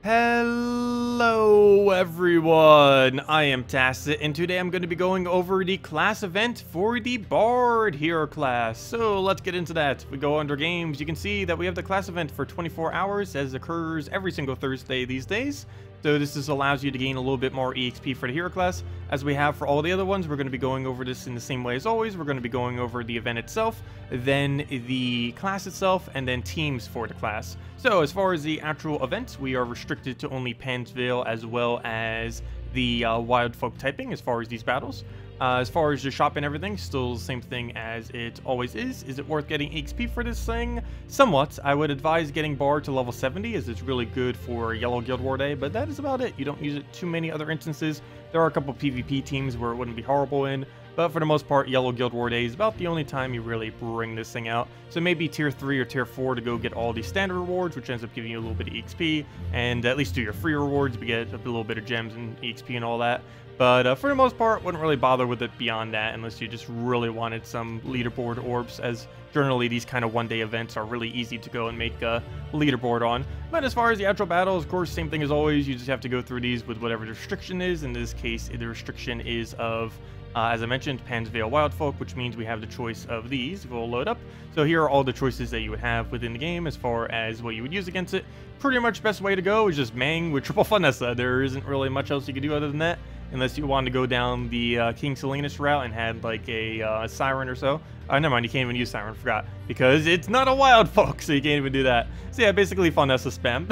Hello everyone, I am Tacet, and today I'm going to be going over the class event for the Bard Hero class. So let's get into that. If we go under games, you can see that we have the class event for 24 hours as occurs every single Thursday these days. So this just allows you to gain a little bit more EXP for the hero class. As we have for all the other ones, we're going to be going over this in the same way as always. We're going to be going over the event itself, then the class itself, and then teams for the class. So as far as the actual events, we are restricted to only Pansville as well as the Wild Folk typing as far as these battles. As far as the shop and everything, still the same thing as it always is. Is it worth getting XP for this thing? Somewhat. I would advise getting Bard to level 70 as it's really good for Yellow Guild War Day, but that is about it. You don't use it too many other instances. There are a couple PvP teams where it wouldn't be horrible in, but for the most part, Yellow Guild War Day is about the only time you really bring this thing out. So maybe tier 3 or tier 4 to go get all these standard rewards, which ends up giving you a little bit of XP, and at least do your free rewards, but get a little bit of gems and XP and all that. But for the most part, wouldn't really bother with it beyond that unless you just really wanted some leaderboard orbs, as generally these kind of one-day events are really easy to go and make a leaderboard on. But as far as the actual battles, of course, same thing as always. You just have to go through these with whatever the restriction is. In this case, the restriction is of, as I mentioned, Pansville Wild Folk, which means we have the choice of these. We'll load up. So here are all the choices that you would have within the game as far as what you would use against it. Pretty much best way to go is just Mang with triple Vanessa. There isn't really much else you can do other than that, unless you wanted to go down the King Salinas route and had like a Siren or so. Never mind, you can't even use Siren, forgot. Because it's not a Wild Folk, so you can't even do that. So yeah, basically Vanessa spam.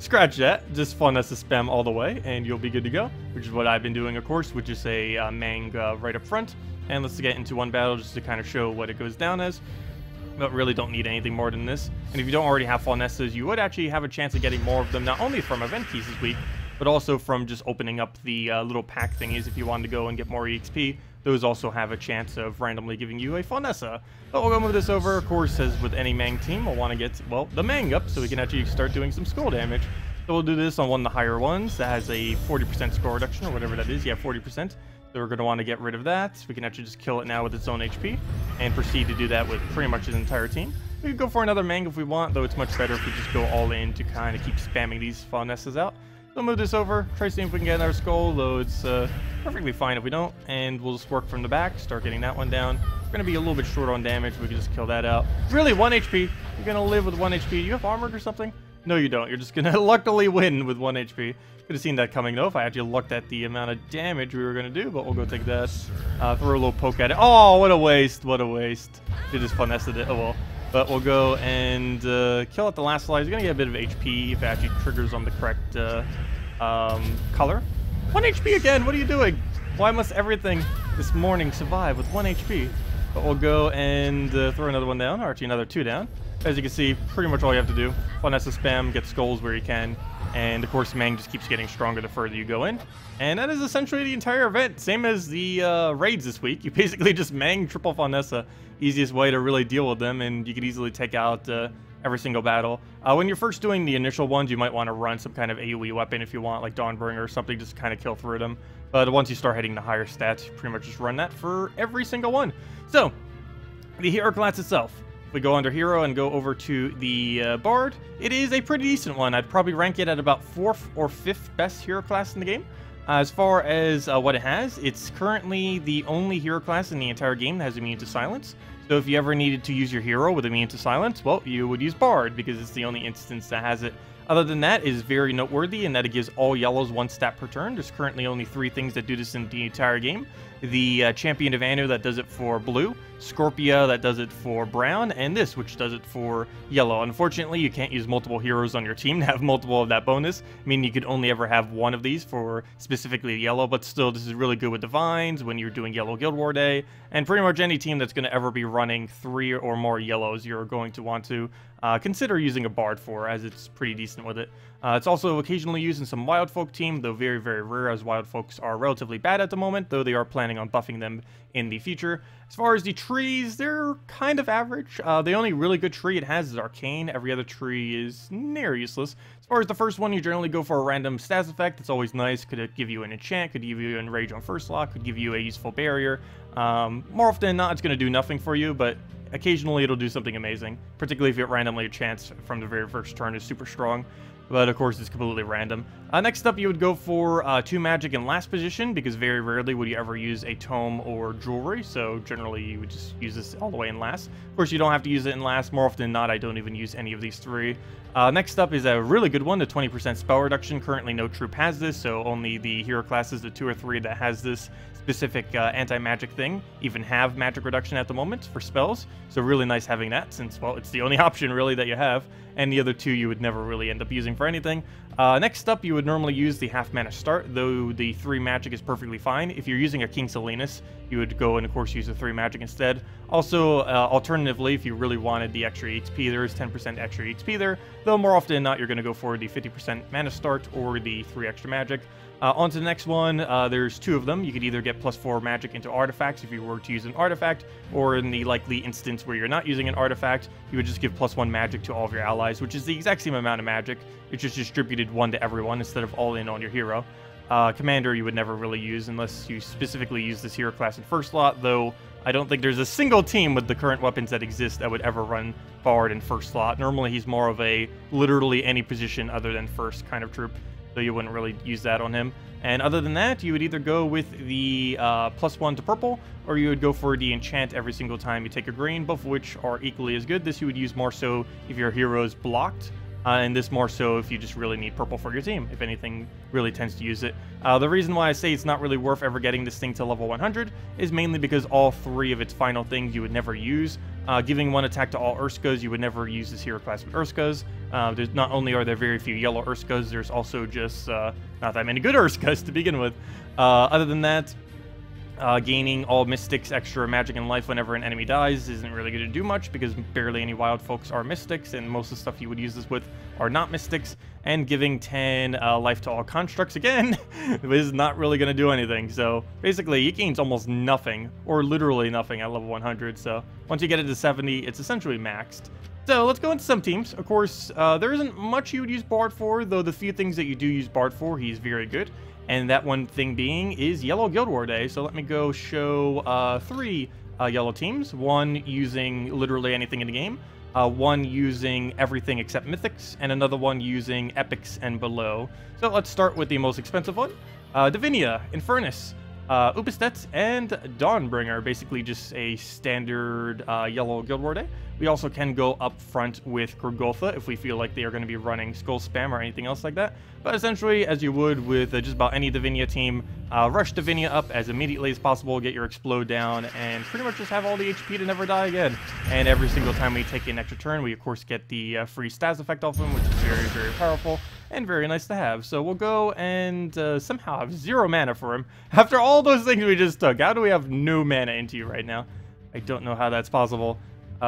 Scratch that, just Vanessa spam all the way, and you'll be good to go. Which is what I've been doing, of course, which is a Mang right up front. And let's get into one battle just to kind of show what it goes down as. But really don't need anything more than this. And if you don't already have Vanessas, you would actually have a chance of getting more of them, not only from event keys this week, but also from just opening up the little pack thingies if you wanted to go and get more EXP. Those also have a chance of randomly giving you a Vanessa. But we'll go move this over. Of course, as with any Mang team, we'll want to get, well, the Mang up so we can actually start doing some skull damage. So we'll do this on one of the higher ones that has a 40% score reduction or whatever that is. Yeah, 40%. So we're going to want to get rid of that. We can actually just kill it now with its own HP and proceed to do that with pretty much his entire team. We could go for another Mang if we want, though it's much better if we just go all in to kind of keep spamming these Vanessas out. So move this over, try seeing if we can get another skull, though it's perfectly fine if we don't. And we'll just work from the back, start getting that one down. We're going to be a little bit short on damage, we can just kill that out. Really, 1 HP. You're going to live with 1 HP. You have armored or something? No, you don't. You're just going to luckily win with 1 HP. Could have seen that coming, though, if I actually looked at the amount of damage we were going to do, but we'll go take that. Throw a little poke at it. Oh, what a waste. What a waste. Did just finesse it. Oh, well. But we'll go and kill at the last slide. He's going to get a bit of HP if it actually triggers on the correct color. 1 HP again. What are you doing? Why must everything this morning survive with 1 HP? But we'll go and throw another one down, or actually another 2 down. As you can see, pretty much all you have to do. Vanessa spam, get skulls where you can. And of course, Mang just keeps getting stronger the further you go in. And that is essentially the entire event. Same as the raids this week. You basically just Mang triple Vanessa. Easiest way to really deal with them, and you could easily take out every single battle. When you're first doing the initial ones, you might want to run some kind of AoE weapon if you want, like Dawnbringer or something, just to kind of kill through them. But once you start hitting the higher stats, you pretty much just run that for every single one. So, the hero class itself. If we go under hero and go over to the Bard, it is a pretty decent one. I'd probably rank it at about 4th or 5th best hero class in the game. As far as what it has, it's currently the only hero class in the entire game that has immune to silence. So if you ever needed to use your hero with immune to silence, well, you would use Bard because it's the only instance that has it. Other than that, it is very noteworthy in that it gives all yellows 1 stat per turn. There's currently only 3 things that do this in the entire game. The Champion of Anu that does it for blue, Scorpia that does it for brown, and this, which does it for yellow. Unfortunately, you can't use multiple heroes on your team to have multiple of that bonus. I mean, you could only ever have 1 of these for specifically yellow, but still, this is really good with Divines when you're doing Yellow Guild War Day, and pretty much any team that's going to ever be running 3 or more yellows, you're going to want to consider using a Bard for, as it's pretty decent with it. It's also occasionally used in some Wild Folk team, though very, very rare, as Wild Folks are relatively bad at the moment, though they are planning on buffing them in the future. As far as the trees, they're kind of average. The only really good tree it has is Arcane. Every other tree is near useless. As far as the first one, you generally go for a random stats effect. It's always nice. Could give you an enchant, could give you an enrage on first lock, could give you a useful barrier. More often than not, it's going to do nothing for you, but occasionally it'll do something amazing, particularly if you get randomly a chance from the very first turn is super strong. but of course it's completely random. Next up, you would go for 2 magic in last position, because very rarely would you ever use a tome or jewelry, so generally you would just use this all the way in last. Of course, you don't have to use it in last. More often than not, I don't even use any of these 3. Next up is a really good one, the 20% spell reduction. Currently no troop has this, so only the hero classes, the 2 or 3 that has this specific anti-magic thing, even have magic reduction at the moment for spells. So really nice having that, since, well, it's the only option really that you have, and the other 2 you would never really end up using for anything. Next up, you would normally use the half mana start, though the 3 magic is perfectly fine. If you're using a King Salinas, you would go and of course use the 3 magic instead. Also, alternatively, if you really wanted the extra HP, there is 10% extra HP there, though more often than not, you're going to go for the 50% mana start or the 3 extra magic. On to the next one, there's 2 of them. You could either get +4 magic into artifacts if you were to use an artifact, or in the likely instance where you're not using an artifact, you would just give +1 magic to all of your allies, which is the exact same amount of magic. It's just distributed 1 to everyone instead of all in on your hero. Commander you would never really use unless you specifically use this hero class in first slot, though I don't think there's a single team with the current weapons that exist that would ever run Bard in first slot. Normally he's more of a literally any position other than first kind of troop, so you wouldn't really use that on him. And other than that, you would either go with the +1 to purple, or you would go for the enchant every single time you take a green, both of which are equally as good. This you would use more so if your hero is blocked, and this more so if you just really need purple for your team, if anything really tends to use it. The reason why I say it's not really worth ever getting this thing to level 100 is mainly because all 3 of its final things you would never use. Giving 1 attack to all Urskas, you would never use this hero class with Urskas. There's not only are there very few yellow Urskas, there's also just not that many good Urskas to begin with. Other than that, gaining all Mystics extra magic and life whenever an enemy dies isn't really going to do much, because barely any wild folks are Mystics, and most of the stuff you would use this with are not Mystics. And giving 10 life to all constructs, again, is not really going to do anything. So basically, he gains almost nothing, or literally nothing at level 100. So once you get it to 70, it's essentially maxed. So let's go into some teams. Of course, there isn't much you would use Bard for, though the few things that you do use Bard for, he's very good. And that one thing being is Yellow Guild War Day. So let me go show 3 yellow teams. 1 using literally anything in the game. 1 using everything except Mythics. And another one using Epics and below. So let's start with the most expensive one. Divinia, Infernus, Upestet, and Dawnbringer. Basically just a standard yellow Guild War Day. We also can go up front with Gorgotha if we feel like they are going to be running Skull Spam or anything else like that. But essentially, as you would with just about any Divinia team, rush Divinia up as immediately as possible, get your Explode down, and pretty much just have all the HP to never die again. And every single time we take an extra turn, we of course get the free stats effect off him, which is very, very powerful and very nice to have. So we'll go and somehow have 0 mana for him. After all those things we just took, how do we have no mana into you right now? I don't know how that's possible.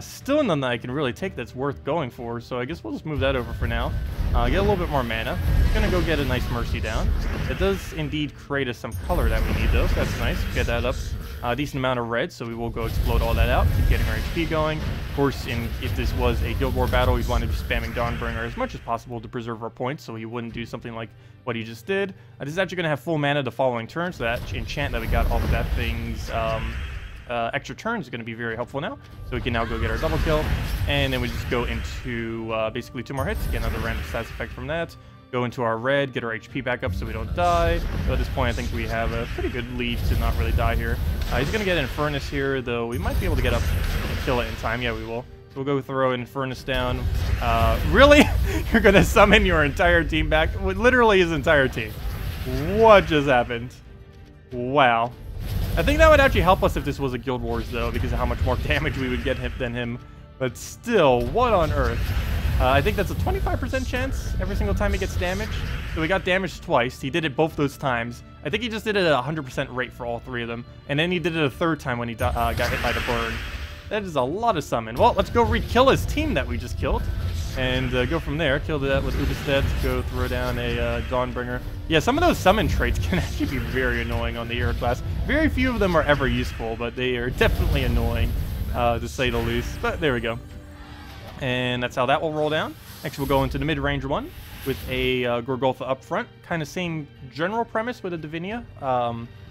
Still none that I can really take that's worth going for, so I guess we'll just move that over for now. Get a little bit more mana. Gonna go get a nice Mercy down. It does indeed create us some color that we need though, so that's nice. Get that up. A decent amount of red, so we will go explode all that out, keep getting our HP going. Of course, if this was a Guild War battle, we'd want to be spamming Dawnbringer as much as possible to preserve our points, so he wouldn't do something like what he just did. This is actually going to have full mana the following turn, so that enchant that we got off of that thing's extra turn is going to be very helpful now. So we can now go get our double kill, and then we just go into basically 2 more hits, get another random stats effect from that. Go into our red, get our HP back up so we don't die. So at this point, I think we have a pretty good lead to not really die here. He's going to get Infernus here, though we might be able to get up and kill it in time. Yeah, we will. So we'll go throw Infernus down. Really? You're going to summon your entire team back? Literally his entire team. What just happened? Wow. I think that would actually help us if this was a Guild Wars, though, because of how much more damage we would get than him. But still, what on earth? I think that's a 25% chance every single time he gets damaged. So we got damaged twice. He did it both those times. I think he just did it at a 100% rate for all 3 of them. And then he did it a 3rd time when he got hit by the burn. That is a lot of summon. Well, let's go re-kill his team that we just killed. And go from there. Kill that with Ubestead. Go throw down a Dawnbringer. Yeah, some of those summon traits can actually be very annoying on the hero class. Very few of them are ever useful, but they are definitely annoying, to say the least. But there we go. And that's how that will roll down. Next, we'll go into the mid-range one with a Gorgotha up front. Kind of same general premise with a Divinia,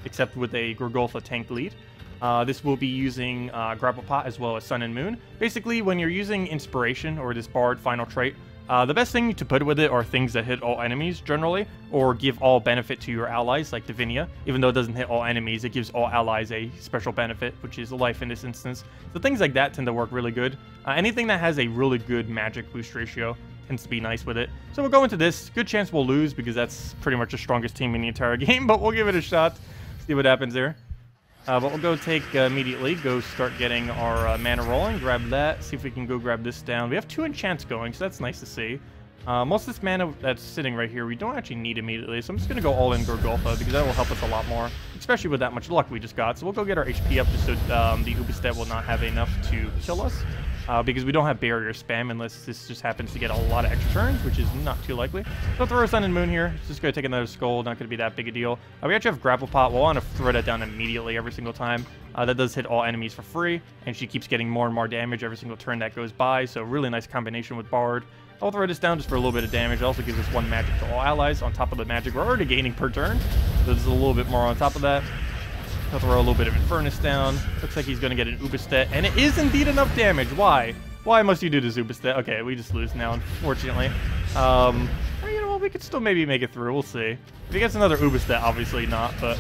except with a Gorgotha tank lead. This will be using Grapple Pot as well as Sun and Moon. Basically, when you're using Inspiration or this Bard final trait, The best thing to put with it are things that hit all enemies, generally, or give all benefit to your allies, like Divinia. Even though it doesn't hit all enemies, it gives all allies a special benefit, which is life in this instance. So things like that tend to work really good. Anything that has a really good magic boost ratio tends to be nice with it. So we'll go into this. Good chance we'll lose, because that's pretty much the strongest team in the entire game, but we'll give it a shot, see what happens there. But we'll go take immediately, go start getting our mana rolling, grab that, see if we can go grab this down. We have 2 enchants going, so that's nice to see. Most of this mana that's sitting right here, we don't actually need immediately, so I'm just going to go all in Gorgolfa, because that will help us a lot more, especially with that much luck we just got. So we'll go get our HP up, just so the Ubistet will not have enough to kill us. Because we don't have barrier spam unless this just happens to get a lot of extra turns, which is not too likely. So throw a Sun and Moon here. Just going to take another Skull. Not going to be that big a deal. We actually have Grapple Pot. We'll want to throw that down immediately every single time. That does hit all enemies for free, and she keeps getting more and more damage every single turn that goes by. So really nice combination with Bard. I'll throw this down just for a little bit of damage. It also gives us 1 magic to all allies on top of the magic we're already gaining per turn. So there's a little bit more on top of that. I'll throw a little bit of Infernus down. Looks like he's going to get an Ubistet, and it is indeed enough damage. Why? Why must you do this Ubistet? Okay, we just lose now, unfortunately. You know what? We could still maybe make it through. We'll see. If he gets another Ubistet, obviously not, but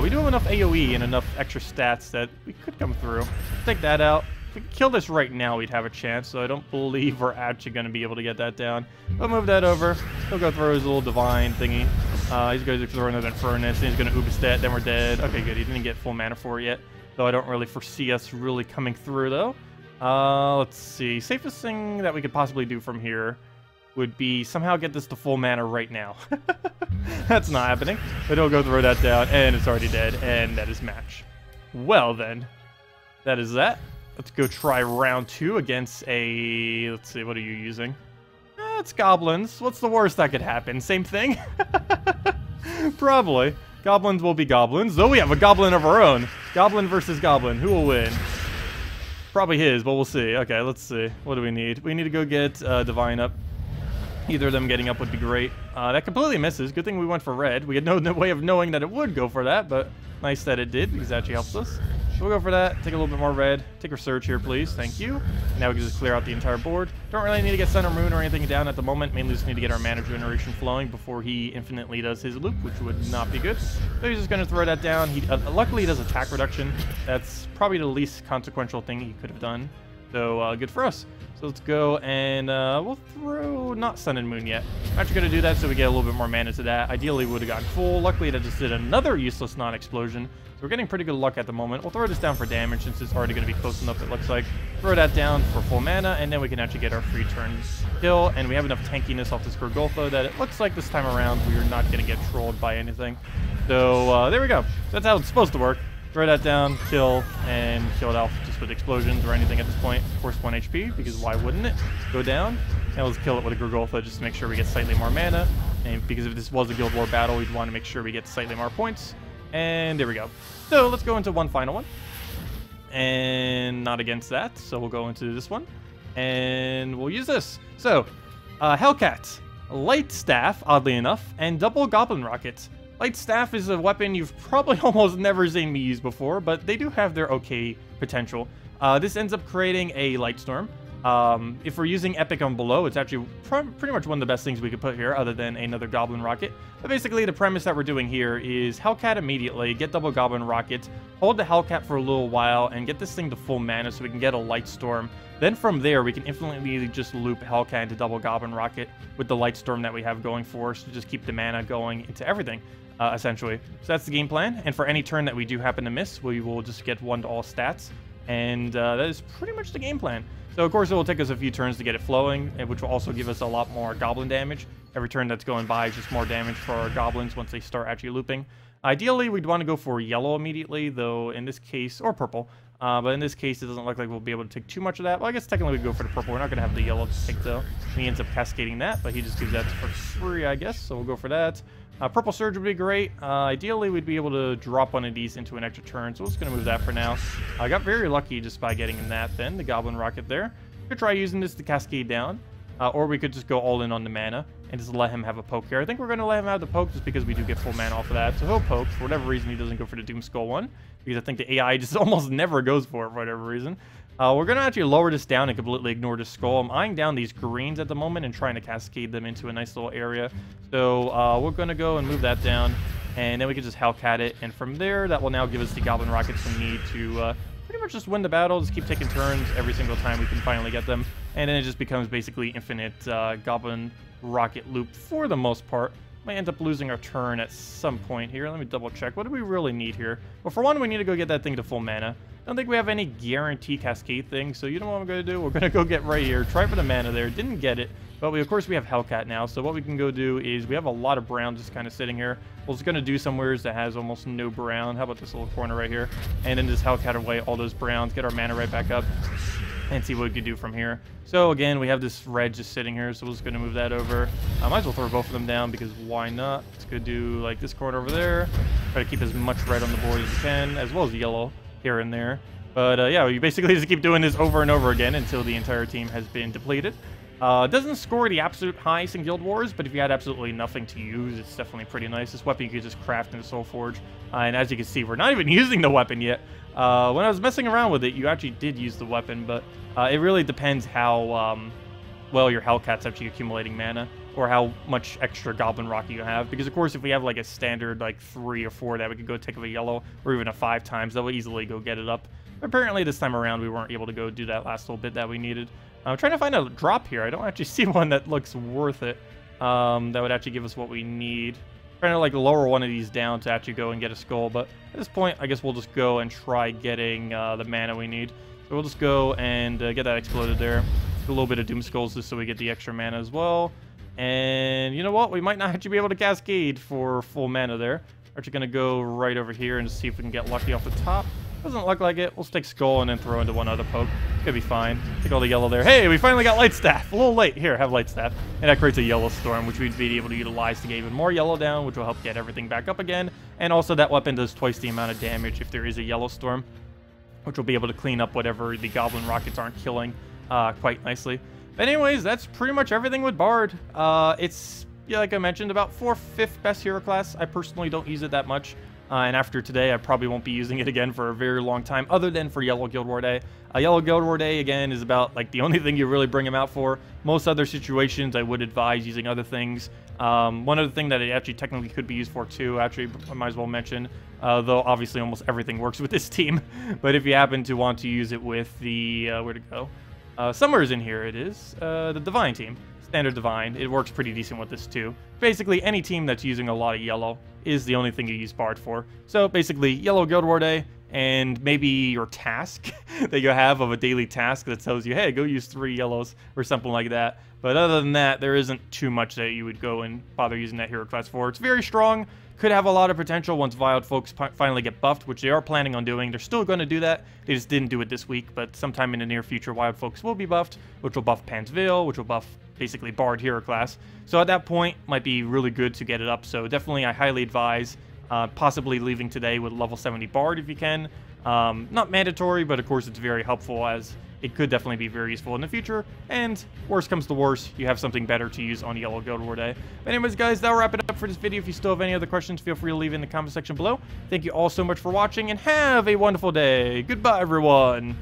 we do have enough AoE and enough extra stats that we could come through. Take that out. If we could kill this right now, we'd have a chance, so I don't believe we're actually going to be able to get that down. We'll move that over. He'll go throw his little divine thingy. He's going to throw another Infernus, and he's going to Ubistet, then we're dead. Okay, good. He didn't get full mana for it yet, though I don't really foresee us really coming through, though. Let's see. Safest thing that we could possibly do from here would be somehow get this to full mana right now. That's not happening. But he'll go throw that down, and it's already dead, and that is match. Well, then. That is that. Let's go try round 2 against a... Let's see, what are you using? It's goblins. What's the worst that could happen? Same thing? Probably. Goblins will be goblins, though we have a goblin of our own. Goblin versus goblin. Who will win? Probably his, but we'll see. Okay, let's see. What do we need? We need to go get Divine up. Either of them getting up would be great. That completely misses. Good thing we went for red. We had no way of knowing that it would go for that, but nice that it did, because that actually helps us. So we'll go for that. Take a little bit more red. Take Research here, please. Thank you. Now we can just clear out the entire board. Don't really need to get Sun or Moon or anything down at the moment. Mainly just need to get our mana generation flowing before he infinitely does his loop, which would not be good. So he's just going to throw that down. He luckily he does attack reduction. That's probably the least consequential thing he could have done. So good for us. So let's go and we'll throw not Sun and Moon yet. I'm actually going to do that so we get a little bit more mana to that. Ideally, we would have gotten full. Luckily, that just did another useless non-explosion. So we're getting pretty good luck at the moment. We'll throw this down for damage since it's already going to be close enough, it looks like. Throw that down for full mana, and then we can actually get our free turn kill. And we have enough tankiness off this Gorgolfa that it looks like this time around we are not going to get trolled by anything. So there we go. That's how it's supposed to work. Throw that down, kill, and kill it off just with explosions or anything at this point. Of course, 1 HP, because why wouldn't it? Go down, and let's kill it with a Gorgolfa just to make sure we get slightly more mana. And because if this was a Guild War battle, we'd want to make sure we get slightly more points. And there we go. So let's go into one final one. And not against that, so we'll go into this one. And we'll use this. So, Hellcat, Light Staff, oddly enough, and Double Goblin Rocket. Light Staff is a weapon you've probably almost never seen me use before, but they do have their okay potential. This ends up creating a Light Storm. If we're using Epic on below, it's actually pretty much one of the best things we could put here, other than another Goblin Rocket. But basically, the premise that we're doing here is Hellcat immediately, get Double Goblin Rocket, hold the Hellcat for a little while, and get this thing to full mana so we can get a Light Storm. Then from there, we can infinitely just loop Hellcat into Double Goblin Rocket with the Light Storm that we have going for us to just keep the mana going into everything. Essentially. So that's the game plan, and for any turn that we do happen to miss, we will just get 1 to all stats, and that is pretty much the game plan. So of course it will take us a few turns to get it flowing, which will also give us a lot more goblin damage. Every turn that's going by is just more damage for our goblins once they start actually looping. Ideally, we'd want to go for yellow immediately, though in this case, or purple, but in this case it doesn't look like we'll be able to take too much of that. Well, I guess technically we'd go for the purple. We're not going to have the yellow to take, though. He ends up cascading that, but he just gives that for free, I guess, so we'll go for that. Purple Surge would be great. Ideally, we'd be able to drop one of these into an extra turn, so we're just going to move that for now. I got very lucky just by getting in that then, the Goblin Rocket there. Could try using this to cascade down, or we could just go all in on the mana and just let him have a poke here. I think we're going to let him have the poke just because we do get full mana off of that, so he'll poke. For whatever reason, he doesn't go for the Doom Skull one, because I think the AI just almost never goes for it for whatever reason. We're going to actually lower this down and completely ignore the skull. I'm eyeing down these greens at the moment and trying to cascade them into a nice little area. So we're going to go and move that down, and then we can just Hellcat it. And from there, that will now give us the Goblin Rockets we need to pretty much just win the battle. Just keep taking turns every single time we can finally get them. And then it just becomes basically infinite Goblin Rocket loop for the most part. Might end up losing our turn at some point here. Let me double check. What do we really need here? Well, for one, we need to go get that thing to full mana. I don't think we have any guarantee cascade thing, so you know what I'm going to do? We're going to go get right here. Try for the mana there. Didn't get it, but of course we have Hellcat now, so what we can go do is we have a lot of brown just kind of sitting here. We're just going to do somewheres that has almost no brown. How about this little corner right here? And then just Hellcat away all those browns, get our mana right back up, and see what we can do from here. So again, we have this red just sitting here, so we're just going to move that over. I might as well throw both of them down because why not? Let's go do like this corner over there. Try to keep as much red on the board as you can, as well as yellow here and there. But yeah, you basically just keep doing this over and over again until the entire team has been depleted. Doesn't score the absolute highest in Guild Wars, but if you had absolutely nothing to use, it's definitely pretty nice. This weapon you could just craft in the Soul Forge. And as you can see, we're not even using the weapon yet. When I was messing around with it, you actually did use the weapon, but it really depends how well your Hellcat's actually accumulating mana, or how much extra Goblin Rocket you have. Because of course, if we have like a standard like 3 or 4 that we could go take of a yellow, or even a 5 times, that would easily go get it up. Apparently this time around we weren't able to go do that last little bit that we needed. I'm trying to find a drop here. I don't actually see one that looks worth it. That would actually give us what we need. Trying to like lower one of these down to actually go and get a skull, but at this point I guess we'll just go and try getting the mana we need. So we'll just go and get that exploded there. Do a little bit of Doom Skulls just so we get the extra mana as well. And you know what? We might not actually be able to cascade for full mana there. We're actually going to go right over here and just see if we can get lucky off the top. Doesn't look like it. We'll stick Skull and then throw into one other poke. Could be fine. Take all the yellow there. Hey, we finally got Light Staff. A little late. Here, have Light Staff. And that creates a Yellow Storm, which we'd be able to utilize to get even more yellow down, which will help get everything back up again. And also that weapon does twice the amount of damage if there is a Yellow Storm, which will be able to clean up whatever the Goblin Rockets aren't killing quite nicely. But anyways, that's pretty much everything with Bard. It's, yeah, like I mentioned, about 4/5 best hero class. I personally don't use it that much. And after today, I probably won't be using it again for a very long time, other than for Yellow Guild War Day. Yellow Guild War Day, again, is about like the only thing you really bring him out for. Most other situations, I would advise using other things. One other thing that it actually technically could be used for too, actually, I might as well mention, though obviously almost everything works with this team. But if you happen to want to use it with the, where'd it go? Somewhere's in here it is, the Divine team. Standard Divine. It works pretty decent with this too. Basically, any team that's using a lot of yellow is the only thing you use Bard for. So basically, Yellow Guild War Day, and maybe your task that you have of a daily task that tells you, hey, go use 3 yellows or something like that. But other than that, there isn't too much that you would go and bother using that hero class for. It's very strong. Could have a lot of potential once Wild Folks finally get buffed, which they are planning on doing. They're still going to do that. They just didn't do it this week, but sometime in the near future, Wild Folks will be buffed, which will buff Pan's Veil, which will buff basically Bard hero class. So at that point, might be really good to get it up. So definitely, I highly advise possibly leaving today with level 70 Bard if you can. Not mandatory, but of course it's very helpful, as it could definitely be very useful in the future. And worst comes to worst, you have something better to use on Yellow Guild War Day. But anyways, guys, that'll wrap it up for this video. If you still have any other questions, feel free to leave in the comment section below. Thank you all so much for watching, and have a wonderful day. Goodbye, everyone.